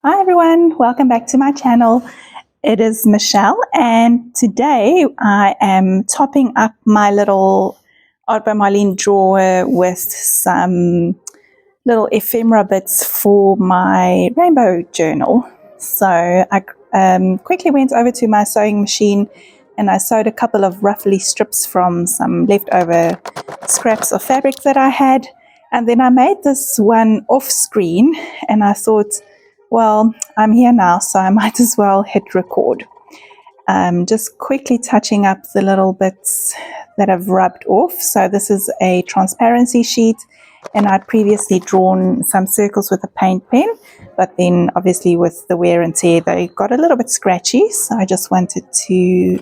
Hi everyone, welcome back to my channel. It is Michelle and today I am topping up my little Art by Marlene drawer with some little ephemera bits for my rainbow journal. So I quickly went over to my sewing machine and I sewed a couple of ruffly strips from some leftover scraps of fabric that I had, and then I made this one off screen and I thought, well, I'm here now, so I might as well hit record. Just quickly touching up the little bits that have rubbed off. So this is a transparency sheet, and I'd previously drawn some circles with a paint pen, but then obviously with the wear and tear, they got a little bit scratchy, so I just wanted to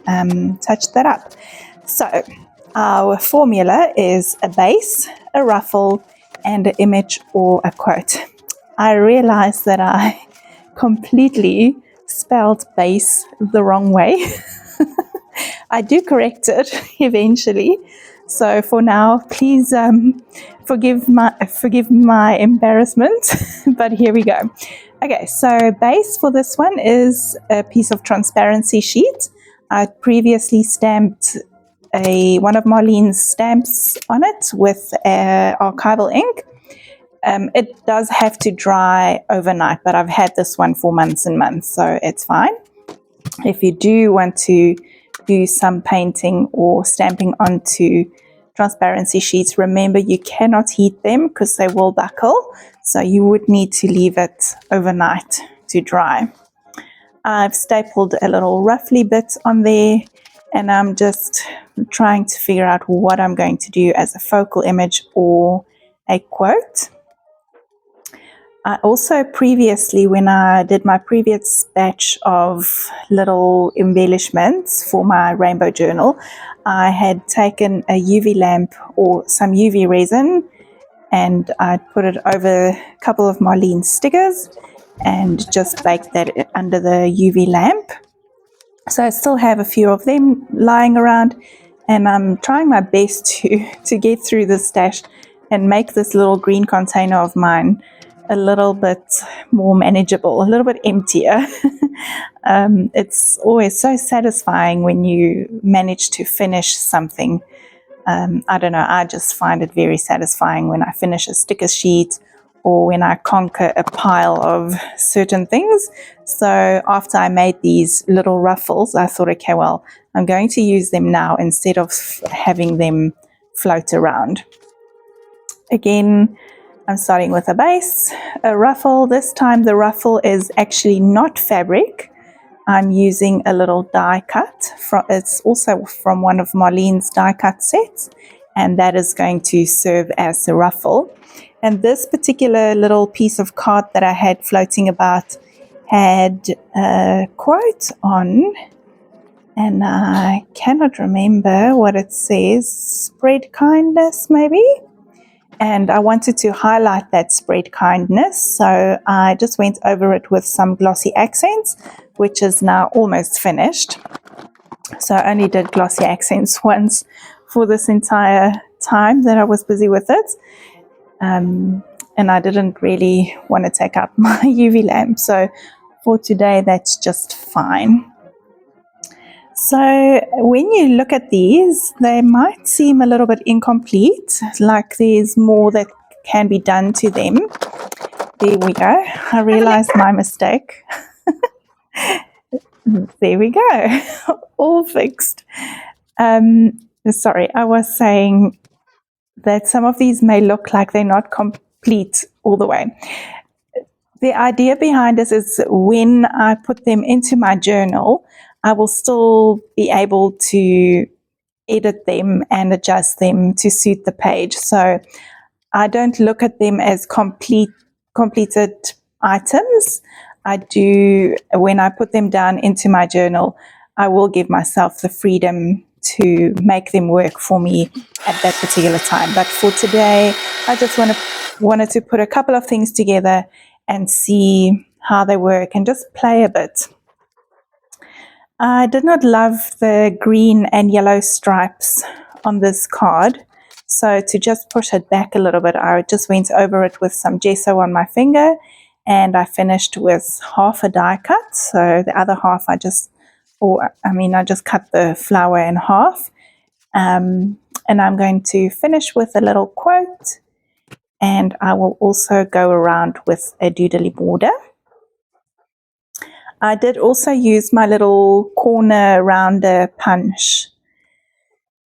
touch that up. So our formula is a base, a ruffle, and an image or a quote. I realized that I completely spelled base the wrong way. I do correct it eventually. So for now, please forgive my embarrassment, but here we go. Okay, so base for this one is a piece of transparency sheet. I previously stamped one of Marlene's stamps on it with archival ink. It does have to dry overnight, but I've had this one for months and months, so it's fine. If you do want to do some painting or stamping onto transparency sheets, remember you cannot heat them because they will buckle, so you would need to leave it overnight to dry. I've stapled a little roughly bit on there, and I'm just trying to figure out what I'm going to do as a focal image or a quote. I also previously, when I did my previous batch of little embellishments for my rainbow journal, I had taken a UV lamp or some UV resin and I put it over a couple of Marlene's stickers and just baked that under the UV lamp. So I still have a few of them lying around, and I'm trying my best to get through this stash and make this little green container of mine a little bit more manageable, a little bit emptier. It's always so satisfying when you manage to finish something. I don't know, I just find it very satisfying when I finish a sticker sheet or when I conquer a pile of certain things. So after I made these little ruffles, I thought, okay, well, I'm going to use them now instead of having them float around. Again, I'm starting with a base, a ruffle. This time the ruffle is actually not fabric. I'm using a little die cut. It's also from one of Marlene's die cut sets, and that is going to serve as the ruffle. And this particular little piece of card that I had floating about had a quote on, and I cannot remember what it says. Spread kindness, maybe? And I wanted to highlight that spread kindness, so I just went over it with some glossy accents, which is now almost finished. So I only did glossy accents once for this entire time that I was busy with it. And I didn't really want to take out my UV lamp, so for today that's just fine. So when you look at these, they might seem a little bit incomplete, like there's more that can be done to them. There we go. I realized my mistake. There we go. All fixed. Sorry, I was saying that some of these may look like they're not complete all the way. The idea behind this is when I put them into my journal, I will still be able to edit them and adjust them to suit the page. So I don't look at them as completed items. I do, when I put them down into my journal, I will give myself the freedom to make them work for me at that particular time. But for today, I just wanted to put a couple of things together and see how they work and just play a bit. I did not love the green and yellow stripes on this card, so to just push it back a little bit, I just went over it with some gesso on my finger and I finished with half a die cut. So the other half I just cut the flower in half. And I'm going to finish with a little quote, and I will also go around with a doodly border. I did also use my little corner rounder punch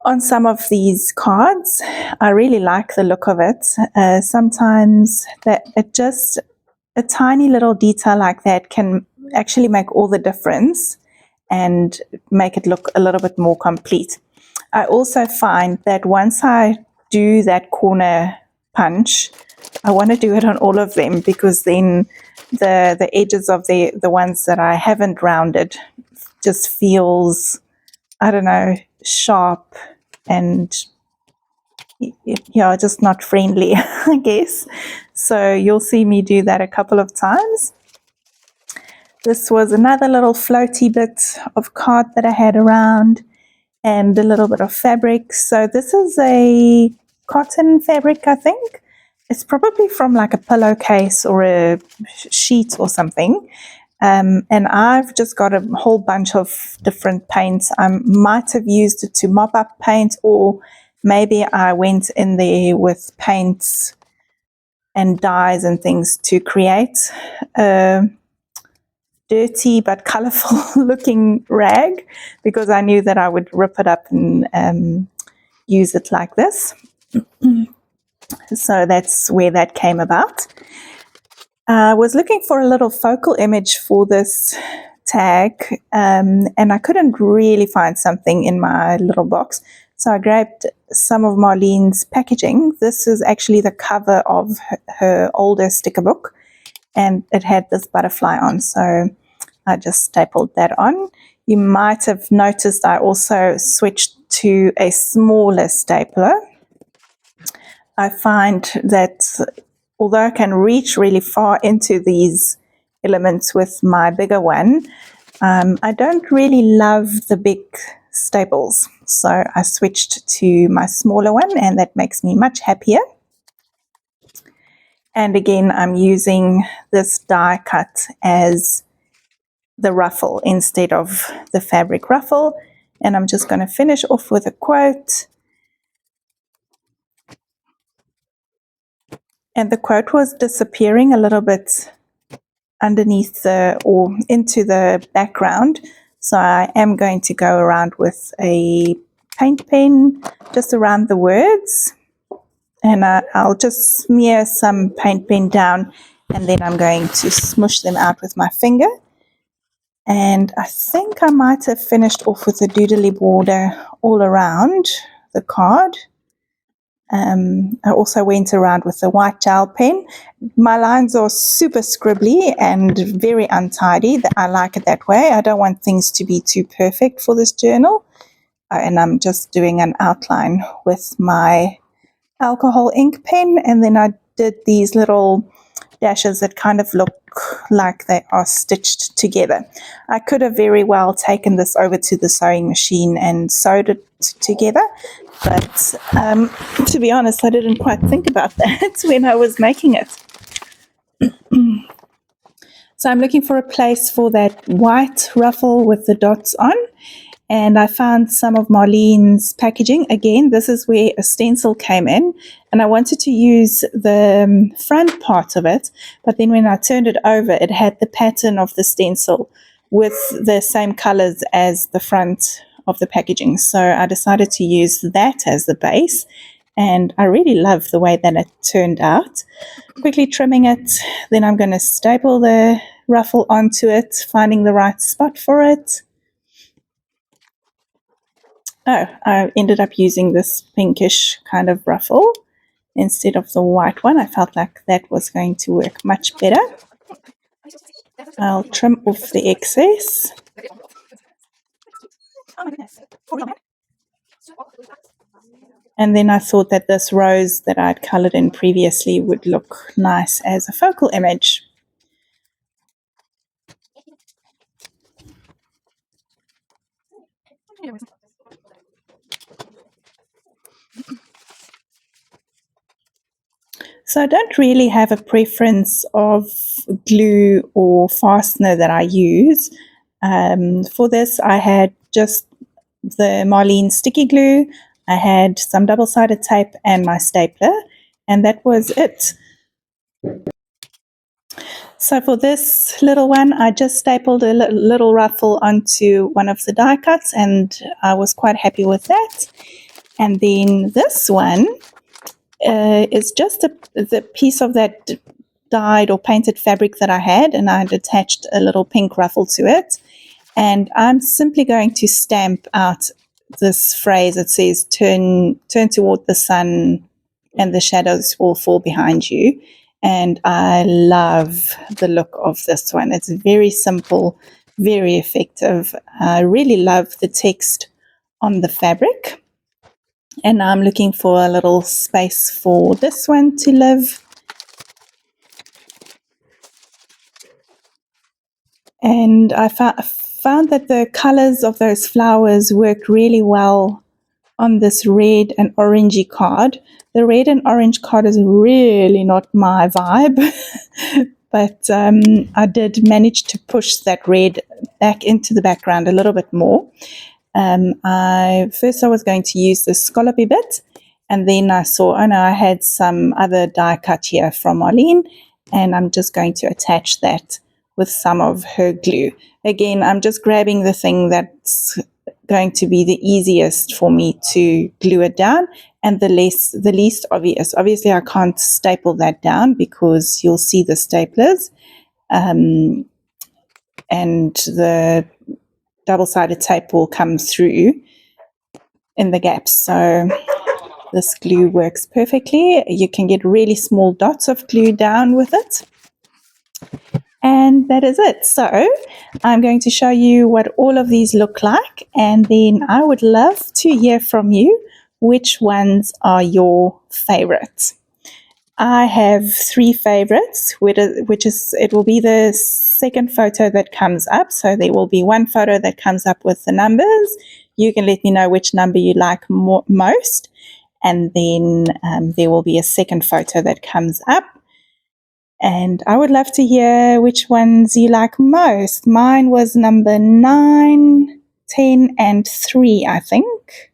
on some of these cards. I really like the look of it. Sometimes a tiny little detail like that can actually make all the difference and make it look a little bit more complete. I also find that once I do that corner punch, I want to do it on all of them, because then the edges of the ones that I haven't rounded just feels, I don't know, sharp and just not friendly, I guess. So you'll see me do that a couple of times. This was another little floaty bit of card that I had around, and a little bit of fabric. So this is a cotton fabric, I think. It's probably from like a pillowcase or a sheet or something. And I've just got a whole bunch of different paints. I might have used it to mop up paint, or maybe I went in there with paints and dyes and things to create a dirty but colorful looking rag, because I knew that I would rip it up and use it like this. So that's where that came about. I was looking for a little focal image for this tag, and I couldn't really find something in my little box. So I grabbed some of Marlene's packaging. This is actually the cover of her older sticker book, and it had this butterfly on. So I just stapled that on. You might have noticed I also switched to a smaller stapler. I find that although I can reach really far into these elements with my bigger one, I don't really love the big staples. So I switched to my smaller one, and that makes me much happier. And again, I'm using this die cut as the ruffle instead of the fabric ruffle. And I'm just going to finish off with a quote. And the quote was disappearing a little bit underneath or into the background. So I am going to go around with a paint pen just around the words. And I'll just smear some paint pen down, and then I'm going to smush them out with my finger. And I think I might have finished off with a doodly border all around the card. I also went around with a white gel pen. My lines are super scribbly and very untidy. I like it that way. I don't want things to be too perfect for this journal. And I'm just doing an outline with my alcohol ink pen. And then I did these little dashes that kind of look like they are stitched together. I could have very well taken this over to the sewing machine and sewed it together, but to be honest, I didn't quite think about that when I was making it. So I'm looking for a place for that white ruffle with the dots on, and I found some of Marlene's packaging. Again, this is where a stencil came in, and I wanted to use the front part of it, but then when I turned it over, it had the pattern of the stencil with the same colors as the front of the packaging. So I decided to use that as the base, and I really love the way that it turned out. Quickly trimming it, then I'm going to staple the ruffle onto it, finding the right spot for it. Oh, I ended up using this pinkish kind of ruffle instead of the white one. I felt like that was going to work much better. I'll trim off the excess. And then I thought that this rose that I'd colored in previously would look nice as a focal image. So I don't really have a preference of glue or fastener that I use. For this, I had just the Marlene sticky glue, I had some double-sided tape and my stapler, and that was it. So for this little one, I just stapled a little ruffle onto one of the die cuts, and I was quite happy with that. And then this one is just the piece of that dyed or painted fabric that I had, and I'd attached a little pink ruffle to it. And I'm simply going to stamp out this phrase that says, turn toward the sun and the shadows will fall behind you. And I love the look of this one. It's very simple, very effective. I really love the text on the fabric. And I'm looking for a little space for this one to live. And I found that the colors of those flowers worked really well on this red and orangey card. The red and orange card is really not my vibe, but I did manage to push that red back into the background a little bit more. I was going to use this scallopy bit, and then I saw, oh no, I had some other die cut here from Marlene, and I'm just going to attach that with some of her glue. Again, I'm just grabbing the thing that's going to be the easiest for me to glue it down and the least obvious. Obviously, I can't staple that down because you'll see the staplers and the double-sided tape will come through in the gaps. So this glue works perfectly. You can get really small dots of glue down with it. And that is it. So I'm going to show you what all of these look like, and then I would love to hear from you which ones are your favorites. I have 3 favorites, it will be the second photo that comes up. So there will be one photo that comes up with the numbers. You can let me know which number you like most, and then there will be a second photo that comes up. And I would love to hear which ones you like most. Mine was number 9, 10, and 3, I think.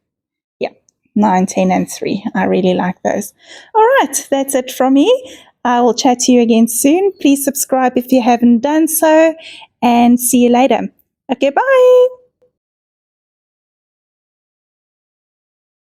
Yeah, 9, 10, and 3. I really like those. All right, that's it from me. I will chat to you again soon. Please subscribe if you haven't done so, and see you later. Okay, bye.